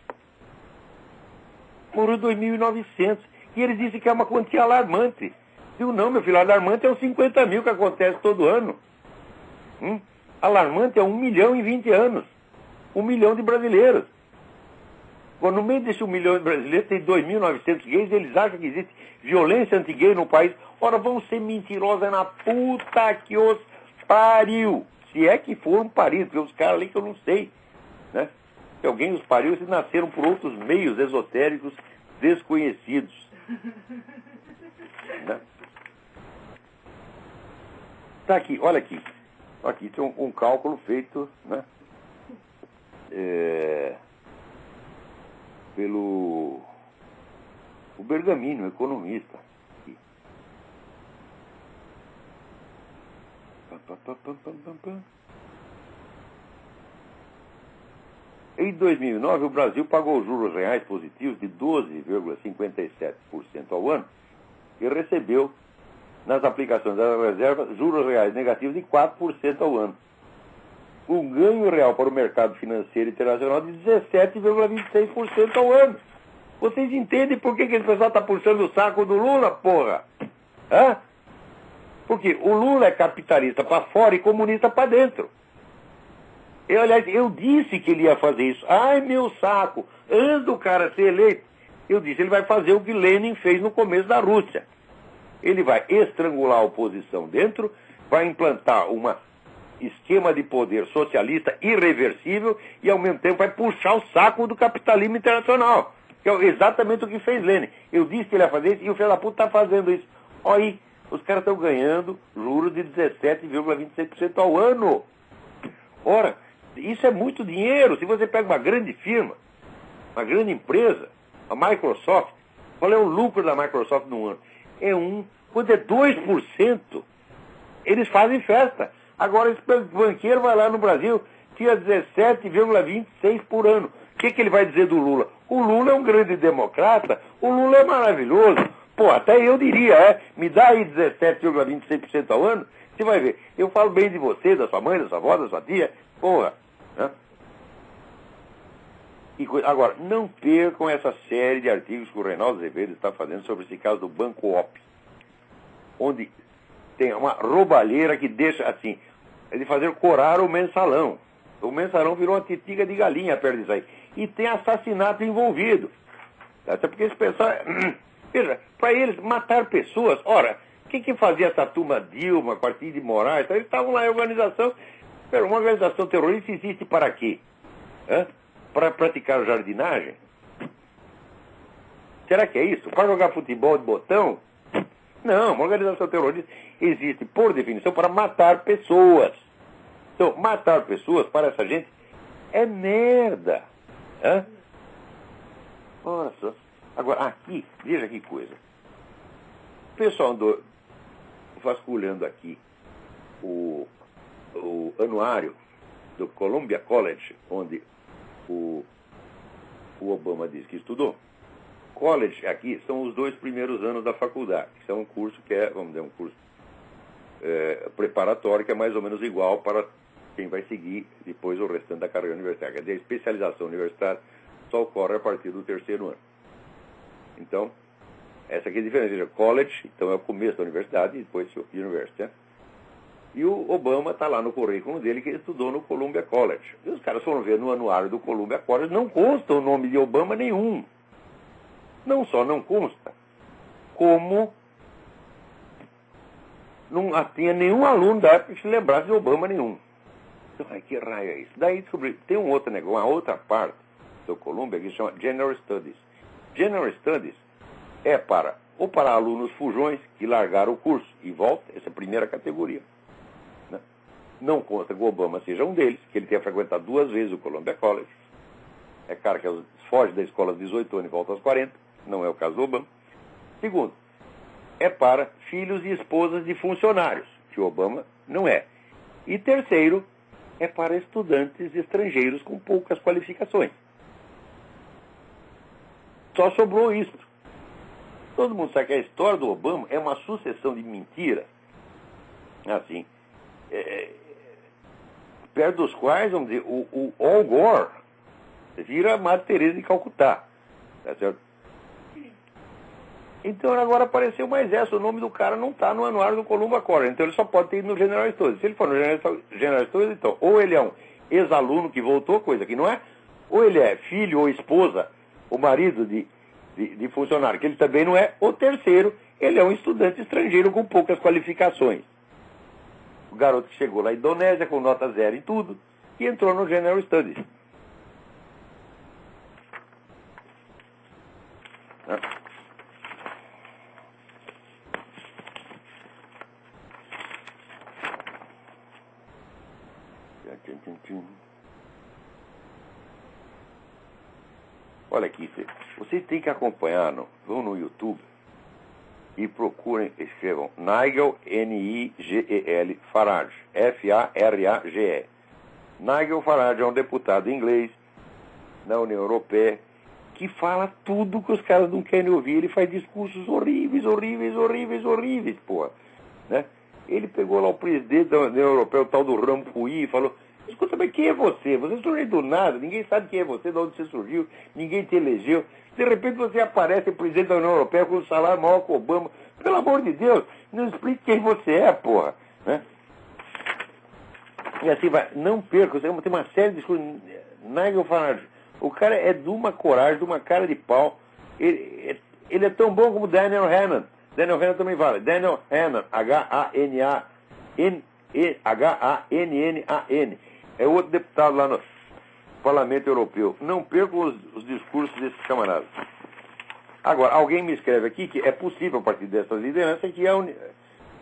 Morreu 2.900. E eles dizem que é uma quantia alarmante. Eu não, meu filho, alarmante é os 50 mil que acontece todo ano. Alarmante é 1 milhão em 20 anos. 1 milhão de brasileiros. Agora, no meio desse 1 milhão de brasileiros, tem 2.900 gays, eles acham que existe violência anti-gay no país. Ora, vão ser mentirosos na puta que os pariu. Se é que foram paridos, porque os caras ali que eu não sei, né? Se alguém os pariu, eles nasceram por outros meios esotéricos desconhecidos. Né? Tá aqui, olha aqui. Aqui tem um cálculo feito, né? Pelo o Bergamini, um economista. Aqui. Em 2009, o Brasil pagou juros reais positivos de 12,57% ao ano e recebeu, nas aplicações das reservas, juros reais negativos de 4% ao ano. Um ganho real para o mercado financeiro internacional de 17,26% ao ano. Vocês entendem por que esse pessoal está puxando o saco do Lula, porra? Hã? Porque o Lula é capitalista para fora e comunista para dentro. Aliás, eu disse que ele ia fazer isso. Ai, meu saco. Antes do cara ser eleito, eu disse, ele vai fazer o que Lenin fez no começo da Rússia. Ele vai estrangular a oposição dentro, vai implantar um esquema de poder socialista irreversível e, ao mesmo tempo, vai puxar o saco do capitalismo internacional. Que é exatamente o que fez Lenin. Eu disse que ele ia fazer isso e o filho da puta está fazendo isso. Olha aí, os caras estão ganhando juros de 17,26% ao ano. Ora, isso é muito dinheiro. Se você pega uma grande firma, uma grande empresa, a Microsoft, qual é o lucro da Microsoft no ano? Quando é 2%, eles fazem festa. Agora esse banqueiro vai lá no Brasil, tira 17,26 por ano. O que ele vai dizer do Lula? O Lula é um grande democrata, o Lula é maravilhoso. Pô, até eu diria, me dá aí 17,26% ao ano, você vai ver. Eu falo bem de você, da sua mãe, da sua avó, da sua tia, porra. Né? Agora, não percam essa série de artigos que o Reinaldo Azevedo está fazendo sobre esse caso do Banco Op, onde tem uma roubalheira que deixa assim, de fazer corar o mensalão. O mensalão virou uma titiga de galinha perto disso aí. E tem assassinato envolvido. Até porque esse pessoal... Veja, para eles matar pessoas... Ora, o que fazia essa turma Dilma, Partido de Moraes? Eles estavam lá em organização... Uma organização terrorista existe para quê? Para praticar jardinagem? Será que é isso? Para jogar futebol de botão? Não, uma organização terrorista existe, por definição, para matar pessoas. Então, matar pessoas para essa gente é merda. Nossa. Agora, aqui, veja que coisa. O pessoal andou vasculhando aqui o anuário do Columbia College, onde o Obama diz que estudou. College aqui são os 2 primeiros anos da faculdade, que é um curso que é, vamos dizer, um curso preparatório, que é mais ou menos igual para quem vai seguir depois o restante da carreira universitária. Quer dizer, a especialização universitária só ocorre a partir do 3º ano. Então, essa aqui é a diferença. College, então é o começo da universidade, e depois university. Né? E o Obama está lá no currículo dele que ele estudou no Columbia College. E os caras foram ver no anuário do Columbia College, não consta o nome de Obama nenhum. Não só não consta, como não tinha nenhum aluno da época que se lembrasse de Obama nenhum. Então, ai, que raio é isso? Daí descobri, tem um outro negócio, uma outra parte do Columbia que se chama General Studies. General Studies é para alunos fujões que largaram o curso e voltam, essa é a primeira categoria. Né? Não consta que o Obama seja um deles, que ele tenha frequentado 2 vezes o Columbia College. É cara que foge da escola aos 18 anos e volta aos 40. Não é o caso do Obama. Segundo, é para filhos e esposas de funcionários, que o Obama não é. E terceiro, é para estudantes estrangeiros com poucas qualificações. Só sobrou isso. Todo mundo sabe que a história do Obama é uma sucessão de mentiras, assim, perto dos quais, vamos dizer, o Al Gore vira a Madre Teresa de Calcutá. Tá certo? Então agora apareceu mais essa. O nome do cara não está no anuário do Columbia College. Então ele só pode ter ido no General Studies. Se ele for no General Studies, então, ou ele é um ex-aluno que voltou, coisa que não é, ou ele é filho ou esposa o marido de funcionário, que ele também não é. O terceiro, ele é um estudante estrangeiro com poucas qualificações. O garoto que chegou lá na Indonésia com nota 0 em tudo e entrou no General Studies. Olha aqui, vocês têm que acompanhar, vão no YouTube e procurem, escrevam Nigel, Nigel Farage, Farage. Nigel Farage é um deputado inglês na União Europeia que fala tudo que os caras não querem ouvir. Ele faz discursos horríveis, porra. Né? Ele pegou lá o presidente da União Europeia, o tal do Rampuy, e falou: escuta, mas quem é você? Você surgiu do nada, ninguém sabe quem é você, de onde você surgiu, ninguém te elegeu. De repente você aparece presidente da União Europeia com um salário maior que o Obama. Pelo amor de Deus, não explique quem você é, porra. Né? E assim vai, não perca, tem uma série de discursos. Nigel Farage, o cara é de uma coragem, de uma cara de pau. Ele é tão bom como Daniel Hannan. Daniel Hannan também vale. Daniel Hannan, Hannan. É outro deputado lá no Parlamento Europeu. Não percam os discursos desses camaradas. Agora, alguém me escreve aqui que é possível, a partir dessas lideranças, que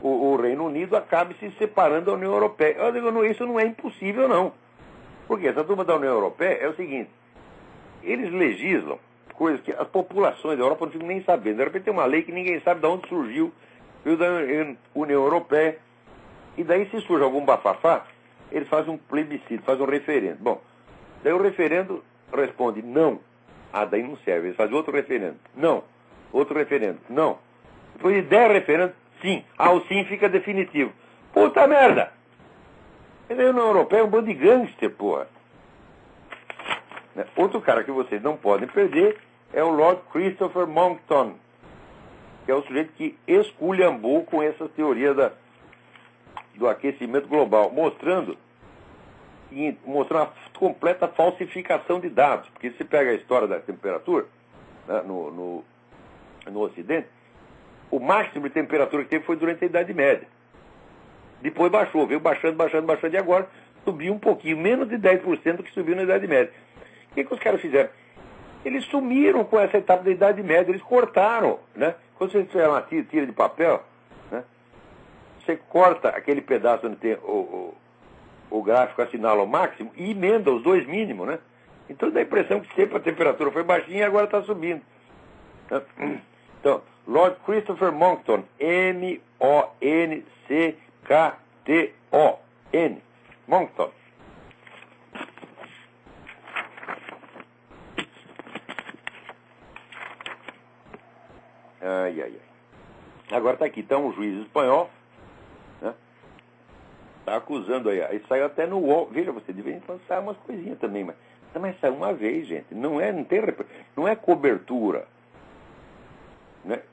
o Reino Unido acabe se separando da União Europeia. Eu digo, não, isso não é impossível, não. Porque essa turma da União Europeia é o seguinte: eles legislam coisas que as populações da Europa não ficam nem sabendo. De repente tem uma lei que ninguém sabe de onde surgiu, veio da União Europeia, e daí se surge algum bafafá, eles fazem um plebiscito, fazem um referendo. Bom, daí o referendo responde não. Ah, daí não serve. Eles fazem outro referendo. Não. Outro referendo. Não. Depois de 10 referendos, sim. Ah, o sim fica definitivo. Puta merda! Mas aí a União Europeia é um bando de gangster, porra. Outro cara que vocês não podem perder é o Lord Christopher Monckton, que é o sujeito que esculhambou com essa teoria do aquecimento global, mostrando uma completa falsificação de dados. Porque se pega a história da temperatura, né, no Ocidente, o máximo de temperatura que teve foi durante a Idade Média. Depois baixou, veio baixando, e agora subiu um pouquinho, menos de 10% do que subiu na Idade Média. O que os caras fizeram? Eles sumiram com essa etapa da Idade Média, eles cortaram, né? Quando você tiver uma tira de papel, né, você corta aquele pedaço onde tem o gráfico assinala o máximo e emenda os dois mínimos, né? Então dá a impressão que sempre a temperatura foi baixinha e agora está subindo. Então, Lord Christopher Monckton, Moncton, Monckton. Ai. Agora está aqui, está um juiz espanhol, né? Está acusando aí saiu até no UOL. Veja você, de vez em quando sai umas coisinhas também, mas sai uma vez, gente. Não é cobertura. Né?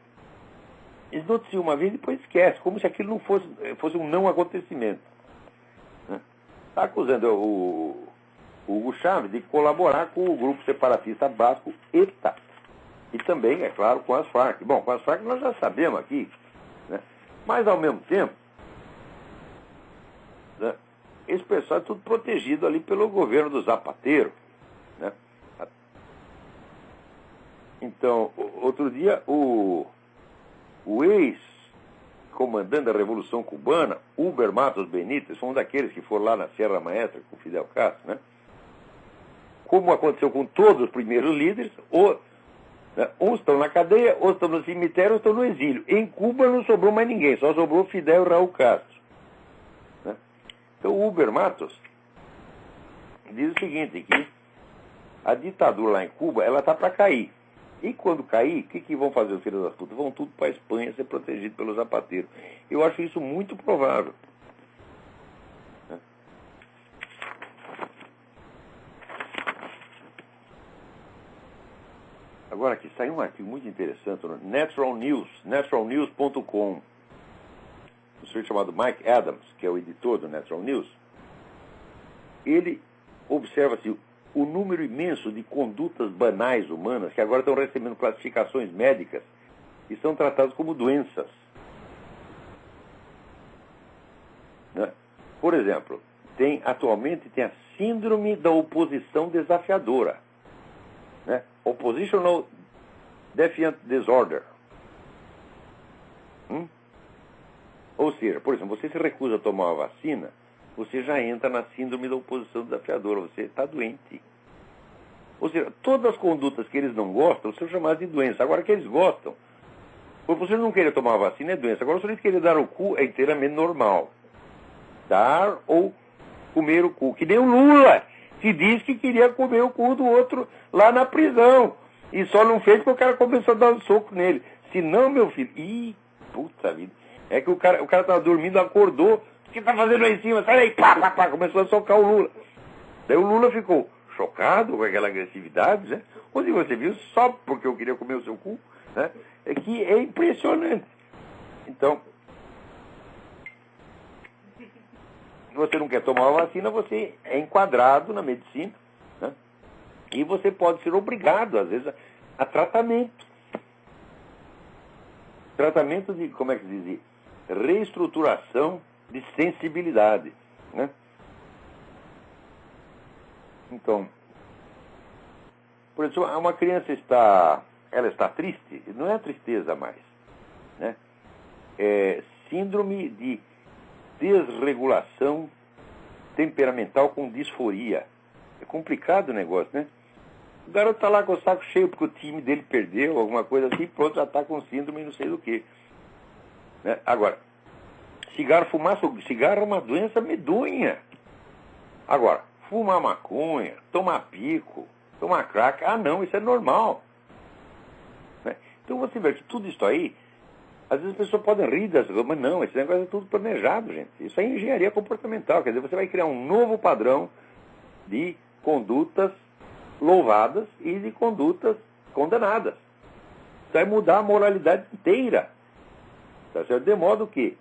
Eles noticiam uma vez e depois esquece, como se aquilo não fosse um não acontecimento. Né? Está acusando o Hugo Chávez de colaborar com o grupo separatista basco ETA. E também, é claro, com as Farc. Bom, com as Farc nós já sabemos aqui, né? Mas ao mesmo tempo, né, esse pessoal é tudo protegido ali pelo governo do Zapatero, né? Então, outro dia, o ex-comandante da Revolução Cubana, Uber Matos Benítez, foi um daqueles que foram lá na Serra Maestra com Fidel Castro, né? Como aconteceu com todos os primeiros líderes, uns estão na cadeia, outros estão no cemitério, outros estão no exílio. Em Cuba não sobrou mais ninguém, só sobrou Fidel e Raul Castro. Né? Então o Uber Matos diz o seguinte, que a ditadura lá em Cuba, ela está para cair. E quando cair, o que vão fazer os filhos das putas? Vão tudo para a Espanha ser protegido pelo Zapatero. Eu acho isso muito provável. Né? Agora aqui saiu um artigo muito interessante no Natural News, naturalnews.com. Um senhor chamado Mike Adams, que é o editor do Natural News, ele observa assim, o número imenso de condutas banais humanas que agora estão recebendo classificações médicas e são tratadas como doenças. Né? Por exemplo, atualmente tem a síndrome da oposição desafiadora. Né? Oppositional Defiant Disorder. Ou seja, por exemplo, você se recusa a tomar uma vacina, você já entra na síndrome da oposição desafiadora, você está doente. Ou seja, todas as condutas que eles não gostam são chamadas de doença. Agora, que eles gostam, por você não querer tomar a vacina é doença. Agora, se você querer dar o cu, é inteiramente normal. Dar ou comer o cu. Que nem o Lula, que diz que queria comer o cu do outro lá na prisão. E só não fez porque o cara começou a dar um soco nele. Se não, meu filho... Ih, puta vida. É que o cara estava dormindo, acordou. O que está fazendo aí em cima? Sai daí, pá, pá, pá. Começou a socar o Lula. Daí o Lula ficou chocado com aquela agressividade, né? Onde você viu, só porque eu queria comer o seu cu, né? É que é impressionante. Então, se você não quer tomar a vacina, você é enquadrado na medicina, né? E você pode ser obrigado, às vezes, a tratamento. Tratamento de, como é que se diz? Reestruturação de sensibilidade, né? Então, por exemplo, uma criança ela está triste, não é tristeza mais, né? É síndrome de desregulação temperamental com disforia. É complicado o negócio, né? O garoto está lá com o saco cheio porque o time dele perdeu, alguma coisa assim, pronto, já está com síndrome não sei do que. Né? Agora, cigarro é uma doença medonha. Agora, fumar maconha, tomar pico, tomar crack, não, isso é normal. Né? Então você vê que tudo isso aí, às vezes as pessoas podem rir das coisas, mas não, esse negócio é tudo planejado, gente. Isso é engenharia comportamental, quer dizer, você vai criar um novo padrão de condutas louvadas e de condutas condenadas. Isso vai mudar a moralidade inteira. Tá certo? De modo que,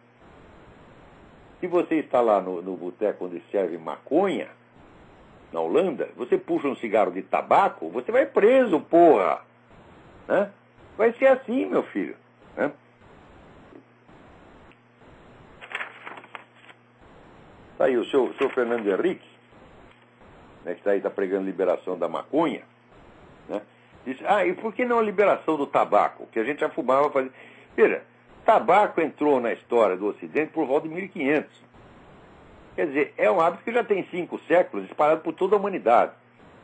se você está lá no boteco onde serve maconha, na Holanda, você puxa um cigarro de tabaco, você vai preso, porra. Né? Vai ser assim, meu filho. Né? Tá aí o seu Fernando Henrique, né, que está pregando liberação da maconha, né? Diz, e por que não a liberação do tabaco? Que a gente já fumava fazer. Veja, tabaco entrou na história do Ocidente por volta de 1500. Quer dizer, é um hábito que já tem 5 séculos espalhado por toda a humanidade.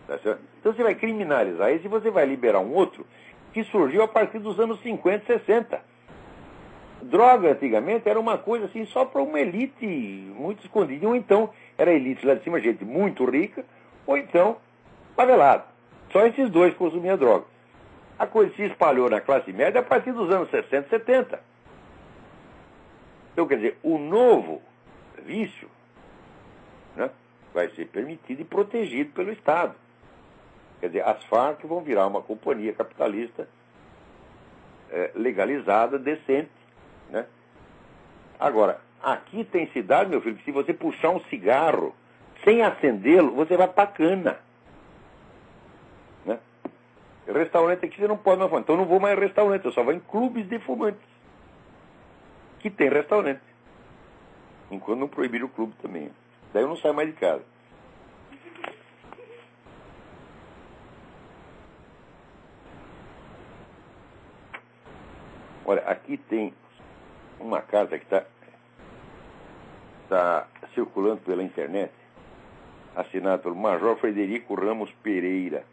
Tá certo? Então você vai criminalizar isso e você vai liberar um outro que surgiu a partir dos anos 50 e 60. Droga, antigamente, era uma coisa assim só para uma elite muito escondida. Ou então, era a elite lá de cima, gente muito rica, ou então, favelado. Só esses dois consumiam droga. A coisa se espalhou na classe média a partir dos anos 60 e 70. Então, quer dizer, o novo vício, né, vai ser permitido e protegido pelo Estado. Quer dizer, as Farc vão virar uma companhia capitalista legalizada, decente. Né? Agora, aqui tem cidade, meu filho, que se você puxar um cigarro sem acendê-lo, você vai pra cana. Né? Restaurante aqui você não pode mais fumar. Então eu não vou mais em restaurante, eu só vou em clubes de fumantes. Que tem restaurante. Enquanto não proibir o clube também. Daí eu não saio mais de casa. Olha, aqui tem uma carta que está circulando pela internet, assinada pelo Major Frederico Ramos Pereira.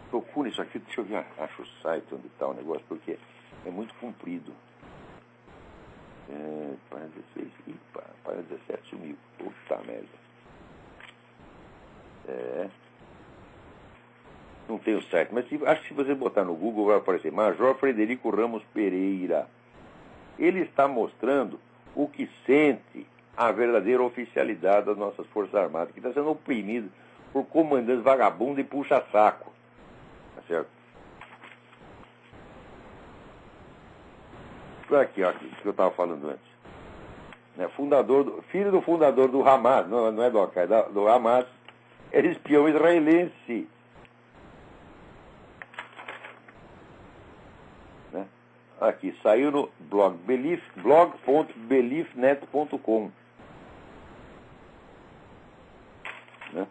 Procura isso aqui, deixa eu ver, acho o site onde está o negócio, porque é muito comprido. Página 16, página 17 sumiu. Puta merda. Não tem o site, mas acho que se você botar no Google vai aparecer Major Frederico Ramos Pereira. Ele está mostrando o que sente a verdadeira oficialidade das nossas Forças Armadas, que está sendo oprimido por comandantes vagabundos e puxa-saco. Tá certo? Aqui, ó, que eu estava falando antes. Né, filho do fundador do Hamas, não é do Al-Qaeda, do Hamas, Era espião israelense. Né? Aqui, saiu no blog blog.beliefnet.com. Né?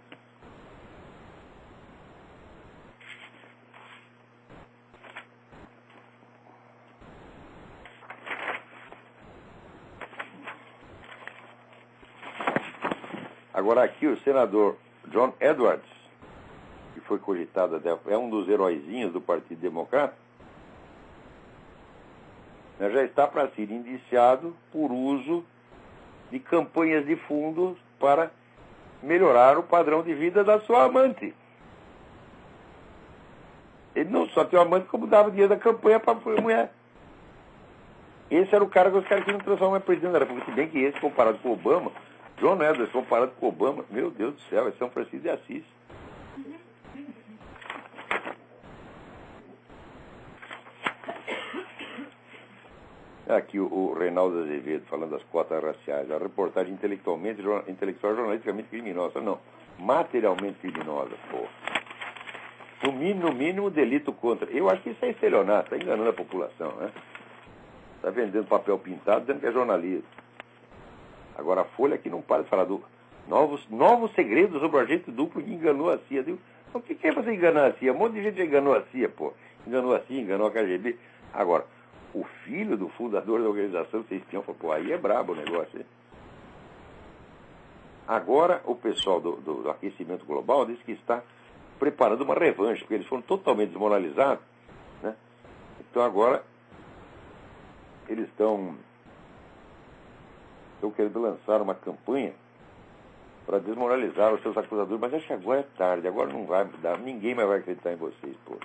Agora aqui o senador John Edwards, que foi cogitado até, é um dos heróizinhos do Partido Democrata, né, já está para ser indiciado por uso de campanhas de fundos para melhorar o padrão de vida da sua amante. Ele não só tem uma amante, como dava dinheiro da campanha para a mulher. Esse era o cara que os caras queriam transformar em presidente da República. Se bem que esse, comparado com o Obama, John Edwards, comparado com o Obama, meu Deus do céu, é São Francisco de Assis. Aqui o Reinaldo Azevedo falando das cotas raciais. A reportagem intelectual jornalisticamente criminosa. Não, materialmente criminosa, pô. No mínimo, delito contra. Eu acho que isso é estelionato, está enganando a população, né? Está vendendo papel pintado, dizendo que é jornalismo. Agora a Folha aqui não para de falar do novos segredos sobre o agente duplo que enganou a CIA. Digo, o que é você enganar a CIA? Um monte de gente já enganou a CIA, pô. Enganou a CIA, enganou a KGB. Agora, o filho do fundador da organização, vocês tinham, pô, aí é brabo o negócio, hein? Agora, o pessoal do aquecimento global diz que está preparando uma revanche, porque eles foram totalmente desmoralizados, né? Então agora, eles estão querendo lançar uma campanha para desmoralizar os seus acusadores, mas acho que agora é tarde, agora não vai dar, ninguém mais vai acreditar em vocês, pô.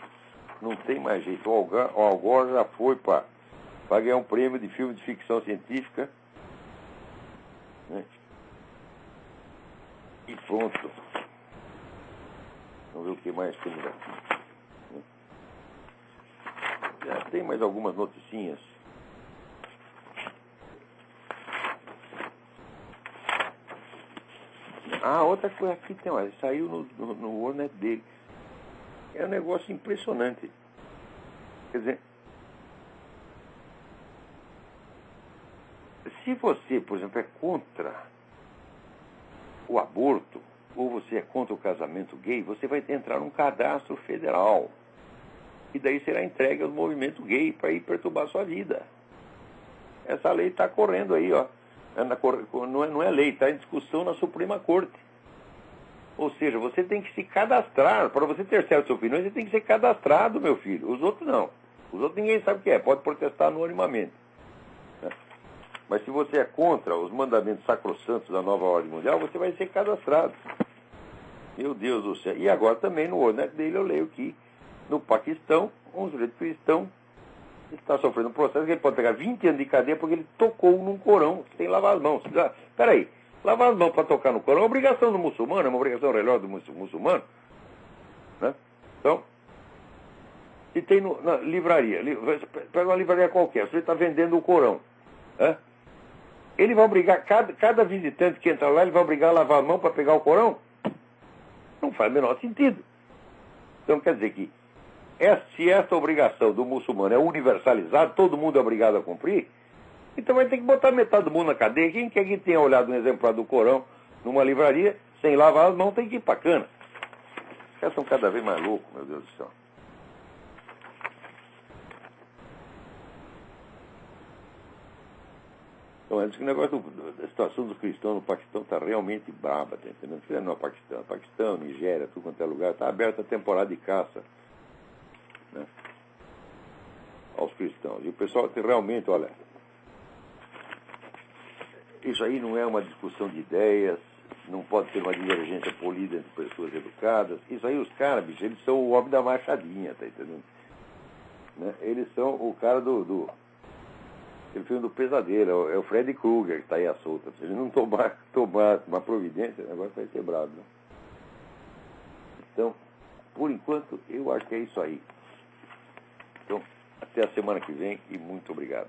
Não tem mais jeito. O Al Gore já foi para ganhar um prêmio de filme de ficção científica, né? E pronto. Vamos ver o que mais temos aqui, né? Já tem mais algumas noticinhas. Ah, outra coisa aqui tem, olha, saiu no Worldnet dele. É um negócio impressionante. Quer dizer, se você, por exemplo, é contra o aborto, ou você é contra o casamento gay, você vai entrar num cadastro federal. E daí será entregue ao movimento gay para ir perturbar a sua vida. Essa lei está correndo aí, ó. Não é lei, está em discussão na Suprema Corte. Ou seja, você tem que se cadastrar. Para você ter certas opiniões, você tem que ser cadastrado, meu filho. Os outros não. Os outros ninguém sabe o que é. Pode protestar anonimamente. Mas se você é contra os mandamentos sacrossantos da nova ordem mundial, você vai ser cadastrado. Meu Deus do céu. E agora também no Worldnet dele eu leio que no Paquistão, um sujeito cristão está sofrendo um processo que ele pode pegar 20 anos de cadeia porque ele tocou num Corão sem lavar as mãos. Peraí, lavar as mãos para tocar no Corão é uma obrigação do muçulmano, é uma obrigação religiosa do muçulmano. Né? Então, se tem na livraria, pega uma livraria qualquer, você está vendendo o Corão. Né? Ele vai obrigar, cada visitante que entra lá, ele vai obrigar a lavar a mão para pegar o Corão? Não faz o menor sentido. Então quer dizer que se essa obrigação do muçulmano é universalizada, todo mundo é obrigado a cumprir, então vai ter que botar metade do mundo na cadeia. Quem quer que tenha olhado um exemplar do Corão numa livraria, sem lavar as mãos, tem que ir para cana. Os caras estão cada vez mais loucos, meu Deus do céu. Então, é que o negócio da situação dos cristãos no Paquistão está realmente braba, tá entendendo? Não é Paquistão, Nigéria, tudo quanto é lugar, está aberta a temporada de caça, né, aos cristãos. E o pessoal tem realmente, olha, isso aí não é uma discussão de ideias, não pode ser uma divergência política entre pessoas educadas. Isso aí, os caras, bicho, eles são o homem da machadinha, tá entendendo? Né? Eles são o cara aquele filme do pesadelo, é o Freddy Krueger que está aí à solta. Se ele não tomar uma providência, o negócio vai ser bravo, né? Então, por enquanto, eu acho que é isso aí. Então, até a semana que vem e muito obrigado.